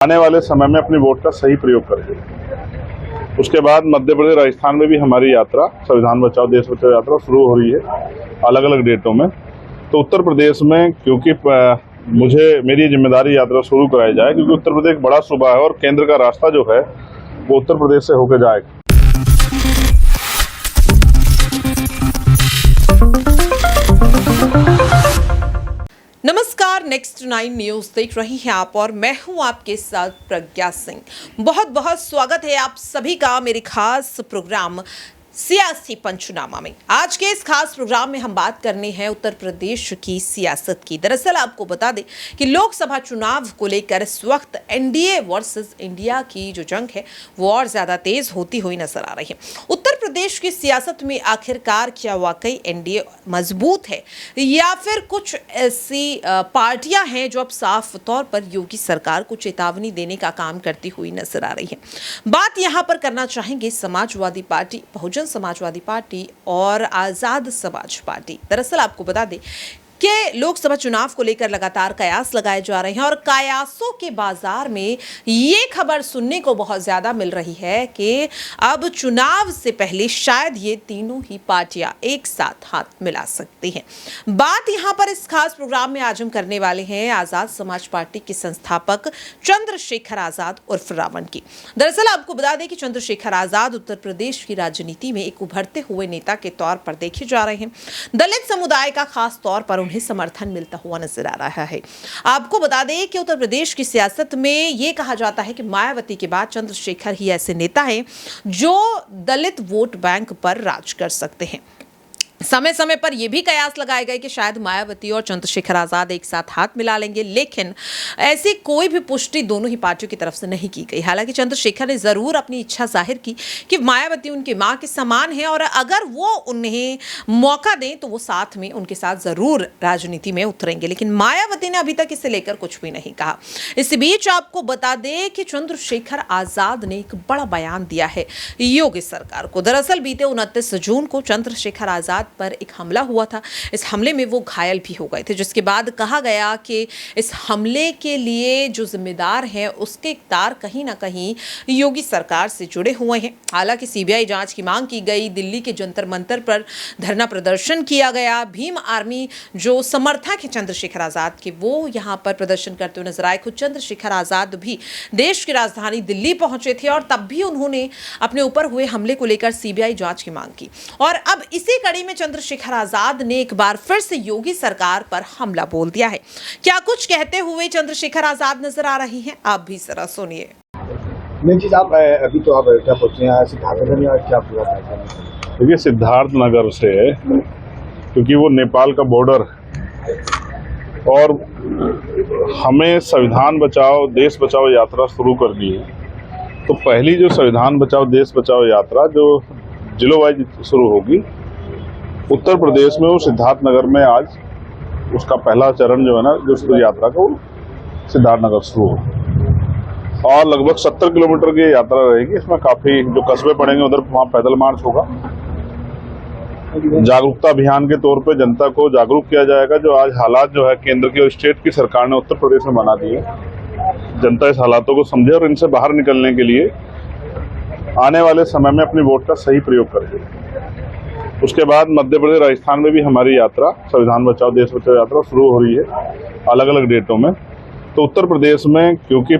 आने वाले समय में अपने वोट का सही प्रयोग करेंगे। उसके बाद मध्य प्रदेश, राजस्थान में भी हमारी यात्रा, संविधान बचाओ देश बचाओ यात्रा शुरू हो रही है अलग अलग डेटों में। तो उत्तर प्रदेश में क्योंकि मेरी जिम्मेदारी यात्रा शुरू कराई जाए, क्योंकि उत्तर प्रदेश एक बड़ा सूबा है और केंद्र का रास्ता जो है वो उत्तर प्रदेश से होकर जाएगा। नमस्कार, नेक्स्ट 9 न्यूज देख रही हैं आप और मैं हूं आपके साथ प्रज्ञा सिंह। बहुत बहुत स्वागत है आप सभी का मेरे खास प्रोग्राम सियासी पंचनामा में। आज के इस खास प्रोग्राम में हम बात करने हैं उत्तर प्रदेश की सियासत की। दरअसल आपको बता दें कि लोकसभा चुनाव को लेकर इस वक्त एनडीए वर्सेस इंडिया की जो जंग है वो और ज्यादा तेज होती हुई नजर आ रही है। उत्तर प्रदेश की सियासत में आखिरकार क्या वाकई एनडीए मजबूत है या फिर कुछ ऐसी पार्टियां हैं जो अब साफ तौर पर योगी सरकार को चेतावनी देने का काम करती हुई नजर आ रही है। बात यहां पर करना चाहेंगे समाजवादी पार्टी, बहुजन समाजवादी पार्टी और आजाद समाज पार्टी। दरअसल आपको बता दें कि लोकसभा चुनाव को लेकर लगातार कयास लगाए जा रहे हैं और कयासों के बाजार में ये खबर सुनने को बहुत ज्यादा मिल रही है कि अब चुनाव से पहले शायद ये तीनों ही पार्टियां एक साथ हाथ मिला सकती हैं। बात यहां पर इस खास प्रोग्राम में आज हम करने वाले हैं आजाद समाज पार्टी के संस्थापक चंद्रशेखर आजाद उर्फ रावण की। दरअसल आपको बता दें कि चंद्रशेखर आजाद उत्तर प्रदेश की राजनीति में एक उभरते हुए नेता के तौर पर देखे जा रहे हैं। दलित समुदाय का खास तौर पर उन्हें समर्थन मिलता हुआ नजर आ रहा है। आपको बता दें कि उत्तर प्रदेश की सियासत में यह कहा जाता है कि मायावती के बाद चंद्रशेखर ही ऐसे नेता हैं जो दलित वोट बैंक पर राज कर सकते हैं। समय समय पर यह भी कयास लगाए गए कि शायद मायावती और चंद्रशेखर आजाद एक साथ हाथ मिला लेंगे, लेकिन ऐसी कोई भी पुष्टि दोनों ही पार्टियों की तरफ से नहीं की गई। हालांकि चंद्रशेखर ने जरूर अपनी इच्छा जाहिर की कि मायावती उनकी मां के समान है और अगर वो उन्हें मौका दें तो वो साथ में उनके साथ जरूर राजनीति में उतरेंगे, लेकिन मायावती ने अभी तक इसे लेकर कुछ भी नहीं कहा। इस बीच आपको बता दें कि चंद्रशेखर आजाद ने एक बड़ा बयान दिया है योगी सरकार को। दरअसल बीते 29 जून को चंद्रशेखर आजाद पर एक हमला हुआ था। इस हमले में वो घायल भी हो गए थे, जिसके बाद कहा गया कि इस हमले के लिए जो जिम्मेदार है उसके तार कहीं ना कहीं योगी सरकार से जुड़े हुए हैं। हालांकि सीबीआई जांच की मांग की गई, दिल्ली के जंतर मंतर पर धरना प्रदर्शन किया गया। भीम आर्मी जो समर्थक है चंद्रशेखर आजाद के, वो यहां पर प्रदर्शन करते हुए नजर आए। खुद चंद्रशेखर आजाद भी देश की राजधानी दिल्ली पहुंचे थे और तब भी उन्होंने अपने ऊपर हुए हमले को लेकर सीबीआई जांच की मांग की। और अब इसी कड़ी में चंद्रशेखर आजाद ने एक बार फिर से योगी सरकार पर हमला बोल दिया है। क्या कुछ कहते हुए चंद्रशेखर आजाद नजर आ रही हैं, आप भी जरा सुनिए। नहीं आप अभी तो आप क्या पूछते हैं, सिद्धार्थनगर या क्या पूरा? देखिए, सिद्धार्थनगर से, क्योंकि वो नेपाल का बॉर्डर और हमें संविधान बचाओ देश बचाओ यात्रा शुरू करनी है, तो पहली जो संविधान बचाओ देश बचाओ यात्रा जो जिलों वाइज शुरू होगी, उत्तर प्रदेश में वो सिद्धार्थनगर में आज उसका पहला चरण जो है ना, जो यात्रा का वो सिद्धार्थनगर शुरू हो और लगभग 70 किलोमीटर की यात्रा रहेगी। इसमें काफी जो कस्बे पड़ेंगे उधर वहाँ पैदल मार्च होगा। जागरूकता अभियान के तौर पे जनता को जागरूक किया जाएगा। जो आज हालात जो है केंद्र की और स्टेट की सरकार ने उत्तर प्रदेश में बना दिए, जनता इस हालातों को समझे और इनसे बाहर निकलने के लिए आने वाले समय में अपने वोट का सही प्रयोग करेंगे। उसके बाद मध्य प्रदेश, राजस्थान में भी हमारी यात्रा, संविधान बचाओ देश बचाओ यात्रा शुरू हो रही है अलग अलग डेटों में। तो उत्तर प्रदेश में क्योंकि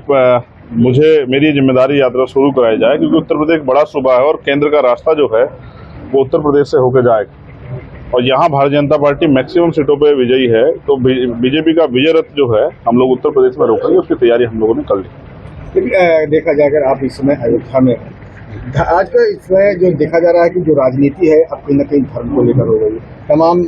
मेरी जिम्मेदारी यात्रा शुरू कराई जाए, क्योंकि उत्तर प्रदेश एक बड़ा सूबा है और केंद्र का रास्ता जो है वो उत्तर प्रदेश से होकर जाएगा और यहाँ भारतीय जनता पार्टी मैक्सिमम सीटों पे विजयी है। तो बीजेपी का विजय रथ जो है हम लोग उत्तर प्रदेश में रोकेंगे, उसकी तैयारी हम लोगों ने कर ली। देखा जाए अगर आप इस समय अयोध्या में, आज का इसमें जो देखा जा रहा है कि जो राजनीति है अब कहीं न कहीं धर्म को लेकर हो गई है। तमाम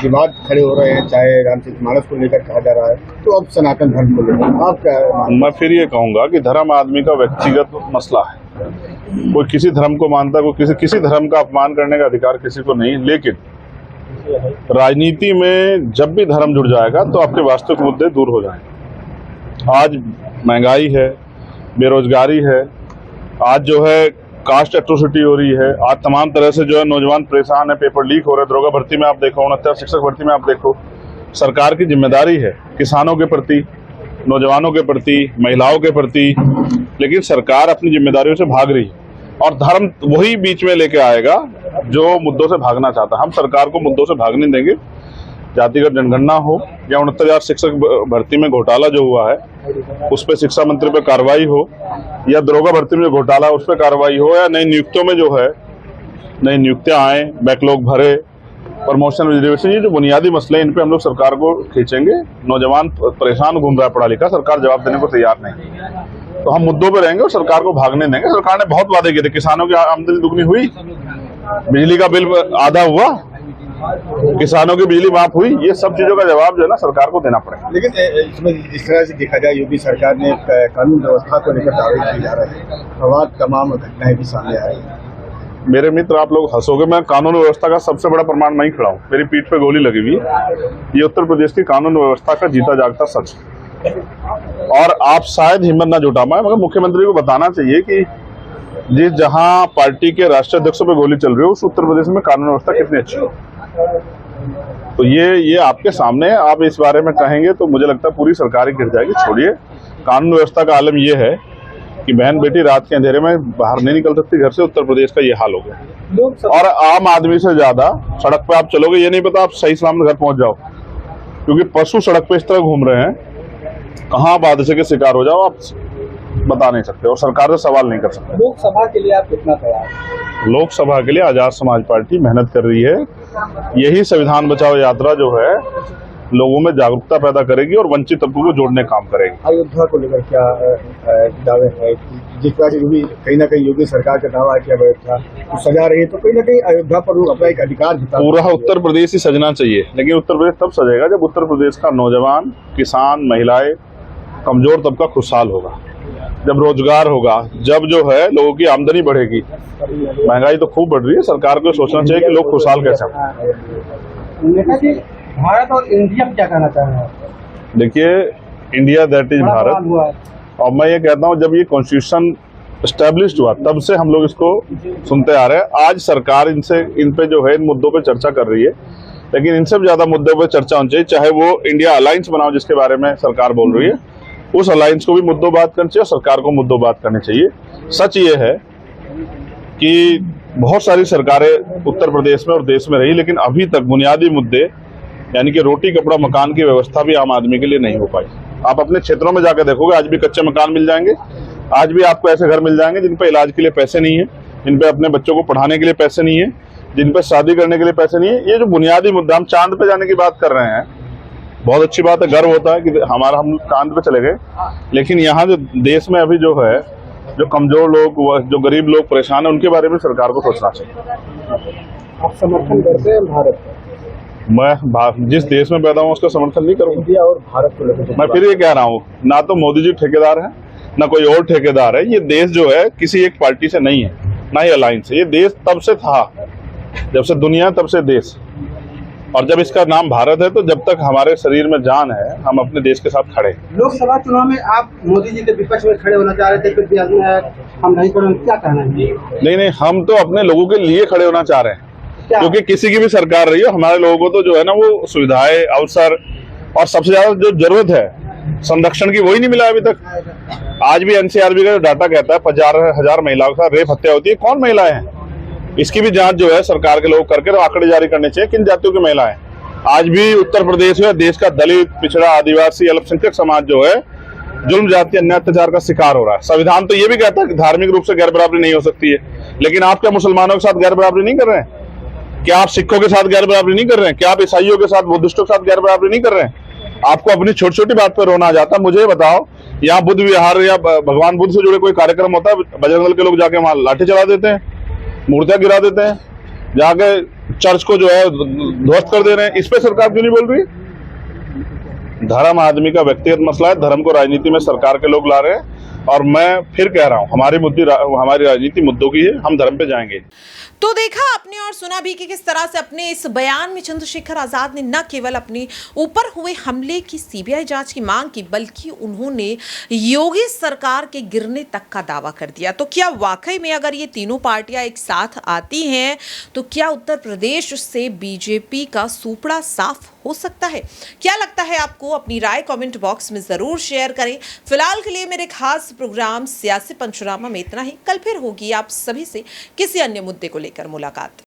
विवाद खड़े हो रहे हैं, चाहे रामचरितमानस को लेकर कहा जा रहा है, तो अब सनातन धर्म को लेकर आप क्या? मैं फिर ये कहूँगा कि धर्म आदमी का व्यक्तिगत मसला है। कोई किसी धर्म को मानता है, कोई किसी धर्म का अपमान करने का अधिकार किसी को नहीं, लेकिन राजनीति में जब भी धर्म जुड़ जाएगा तो आपके वास्तविक मुद्दे दूर हो जाएंगे। आज महंगाई है, बेरोजगारी है, आज जो है कास्ट एट्रोसिटी हो रही है, आज तमाम तरह से जो है नौजवान परेशान है, पेपर लीक हो रहे हैं, दरोगा भर्ती में आप देखो, 69 शिक्षक भर्ती में आप देखो। सरकार की जिम्मेदारी है किसानों के प्रति, नौजवानों के प्रति, महिलाओं के प्रति, लेकिन सरकार अपनी जिम्मेदारियों से भाग रही है और धर्म वही बीच में लेके आएगा जो मुद्दों से भागना चाहता है। हम सरकार को मुद्दों से भागने देंगे। जातिगत जनगणना हो या 69,000 शिक्षक भर्ती में घोटाला जो हुआ है उस पर शिक्षा मंत्री पे कार्रवाई हो, या दरोगा भर्ती में जो घोटाला है उस पर कार्रवाई हो, या नई नियुक्तियों में जो है नई नियुक्तियां आए, बैकलॉग भरे, प्रमोशन रिजर्वेशन, ये जो बुनियादी मसले इन पे हम लोग सरकार को खींचेंगे। नौजवान परेशान घूम रहा है पढ़ा लिखा, सरकार जवाब देने को तैयार नहीं, तो हम मुद्दों पे रहेंगे और सरकार को भागने देंगे। सरकार ने बहुत वादे किए थे, किसानों की आमदनी दुगनी हुई, बिजली का बिल आधा हुआ, किसानों की बिजली माफ हुई, ये सब चीजों का जवाब जो है ना सरकार को देना पड़ेगा। लेकिन इसमें जिस तरह से देखा जाए योगी सरकार ने कानून व्यवस्था को लेकर दावे किए जा रहे हैं, अवाद तमाम घटनाएं भी सामने आ रही हैं। मेरे मित्र आप लोग हंसोगे, मैं कानून व्यवस्था का सबसे बड़ा प्रमाण मैं ही खड़ा हूँ, मेरी पीठ पे गोली लगी हुई है। ये उत्तर प्रदेश की कानून व्यवस्था का जीता जागता सच है और आप शायद हिम्मत ना जुटा पाए, मगर मुख्यमंत्री को बताना चाहिए कि जिस जहां पार्टी के राष्ट्रीय अध्यक्षों पे गोली चल रही है उस उत्तर प्रदेश में कानून व्यवस्था कितनी अच्छी है। तो ये आपके सामने है। आप इस बारे में कहेंगे तो मुझे लगता है पूरी सरकार ही गिर जाएगी। छोड़िए, कानून व्यवस्था का आलम ये है कि बहन बेटी रात के अंधेरे में बाहर नहीं निकल सकती घर से। उत्तर प्रदेश का ये हाल हो गया और आम आदमी से ज्यादा सड़क पे आप चलोगे, ये नहीं पता आप सही सलामत घर पहुंच जाओ, क्योंकि पशु सड़क पे इस तरह घूम रहे हैं, कहाँ आप हादसे के शिकार हो जाओ आप बता नहीं सकते और सरकार से सवाल नहीं कर सकते। लोकसभा के लिए आप कितना तैयार? लोकसभा के लिए आजाद समाज पार्टी मेहनत कर रही है। यही संविधान बचाओ यात्रा जो है लोगों में जागरूकता पैदा करेगी और वंचित तबकों को जोड़ने काम करेगी। अयोध्या को लेकर क्या दावे है? जिस तरह से कहीं ना कहीं योगी सरकार का दावा है कि अयोध्या तो सजा रही है, तो कहीं ना कहीं अयोध्या पर वो अपना एक अधिकार जता। पूरा उत्तर प्रदेश ही सजना चाहिए, लेकिन उत्तर प्रदेश तब सजेगा जब उत्तर प्रदेश का नौजवान, किसान, महिलाएं, कमजोर तबका खुशहाल होगा, जब रोजगार होगा, जब जो है लोगों की आमदनी बढ़ेगी। महंगाई तो खूब बढ़ रही है, सरकार को सोचना चाहिए कि लोग खुशहाल कैसे हों। भारत और इंडिया क्या कहना चाह रहे हैं? देखिए, इंडिया दैट इज भारत, और मैं ये कहता हूँ जब ये कॉन्स्टिट्यूशन एस्टेब्लिश्ड हुआ तब से हम लोग इसको सुनते आ रहे हैं। आज सरकार इन पे जो है इन मुद्दों पे चर्चा कर रही है, लेकिन इनसे भी ज्यादा मुद्दों पे चर्चा होनी चाहिए। चाहे वो इंडिया अलायंस बनाओ जिसके बारे में सरकार बोल रही है, उस अलायंस को भी मुद्दों बात करनी चाहिए और सरकार को मुद्दों बात करनी चाहिए। सच ये है कि बहुत सारी सरकारें उत्तर प्रदेश में और देश में रही, लेकिन अभी तक बुनियादी मुद्दे यानी कि रोटी कपड़ा मकान की व्यवस्था भी आम आदमी के लिए नहीं हो पाई। आप अपने क्षेत्रों में जाकर देखोगे, आज भी कच्चे मकान मिल जाएंगे, आज भी आपको ऐसे घर मिल जाएंगे जिन पे इलाज के लिए पैसे नहीं है, जिन पे अपने बच्चों को पढ़ाने के लिए पैसे नहीं है, जिन पे शादी करने के लिए पैसे नहीं है। ये जो बुनियादी मुद्दा, हम चांद पे जाने की बात कर रहे हैं, बहुत अच्छी बात है, गर्व होता है कि हम चांद पे चले गए, लेकिन यहाँ जो देश में अभी जो है, जो कमजोर लोग, जो गरीब लोग परेशान है, उनके बारे में सरकार को सोचना चाहिए। आप समर्थन करते हैं भारत? मैं जिस देश में पैदा हूँ उसका समर्थन नहीं करूँगा। इंडिया और भारत को लेकर मैं फिर ये कह रहा हूँ, ना तो मोदी जी ठेकेदार है, ना कोई और ठेकेदार है। ये देश जो है किसी एक पार्टी से नहीं है, ना ही अलायंस है। ये देश तब से था, जब से दुनिया तब से देश, और जब इसका नाम भारत है, तो जब तक हमारे शरीर में जान है हम अपने देश के साथ खड़े। लोकसभा चुनाव में आप मोदी जी के विपक्ष में खड़े होना चाह रहे थे, फिर भी हम नहीं करें, क्या कहना है? नहीं, हम तो अपने लोगों के लिए खड़े होना चाह रहे हैं, क्योंकि किसी की भी सरकार रही हो, हमारे लोगों को तो जो है ना वो सुविधाएं, अवसर और सबसे ज्यादा जो जरूरत है संरक्षण की, वही नहीं मिला अभी तक। आज भी एनसीआरबी का जो डाटा कहता है 50,000 महिलाओं का रेप हत्या होती है। कौन महिलाएं हैं? इसकी भी जांच जो है सरकार के लोग करके आंकड़े जारी करने चाहिए, किन जातियों की महिलाएं। आज भी उत्तर प्रदेश में देश का दलित, पिछड़ा, आदिवासी, अल्पसंख्यक समाज जो है जुल्म, जाति, अन्याय, अत्याचार का शिकार हो रहा है। संविधान तो ये भी कहता है कि धार्मिक रूप से गैर बराबरी नहीं हो सकती है, लेकिन आप क्या मुसलमानों के साथ गैर बराबरी नहीं कर रहे हैं? क्या आप सिखों के साथ गैर बराबरी नहीं कर रहे हैं? क्या आप ईसाइयों के साथ, बुद्धिस्टों के साथ गैर बराबरी नहीं कर रहे हैं? आपको अपनी छोटी छोटी बात पर रोना आ जाता है। मुझे बताओ, यहाँ बुद्ध विहार या भगवान बुद्ध से जुड़े कोई कार्यक्रम होता है, बजरंग दल के लोग जाके वहां लाठी चला देते हैं, मूर्तियां गिरा देते हैं, जाके चर्च को जो है ध्वस्त कर दे रहे हैं। इस पे सरकार क्यों नहीं बोल रही? धर्म आदमी का व्यक्तिगत मसला है, धर्म को राजनीति में सरकार के लोग ला रहे हैं, और मैं फिर कह रहा हूं हमारी राजनीति मुद्दों की है, हम धर्म पे जाएंगे। तो देखा आपने और सुना भी कि किस तरह से अपने इस बयान में चंद्रशेखर आजाद ने न केवल अपने ऊपर हुए हमले की सीबीआई जांच की मांग की, बल्कि उन्होंने योगी सरकार के गिरने तक का दावा कर दिया। तो क्या वाकई में अगर ये तीनों पार्टियां एक साथ आती हैं तो क्या उत्तर प्रदेश से बीजेपी का सूपड़ा साफ हो सकता है? क्या लगता है आपको? अपनी राय कमेंट बॉक्स में जरूर शेयर करें। फिलहाल के लिए मेरे खास प्रोग्राम सियासी पंचनामा में इतना ही। कल फिर होगी आप सभी से किसी अन्य मुद्दे को लेकर मुलाकात।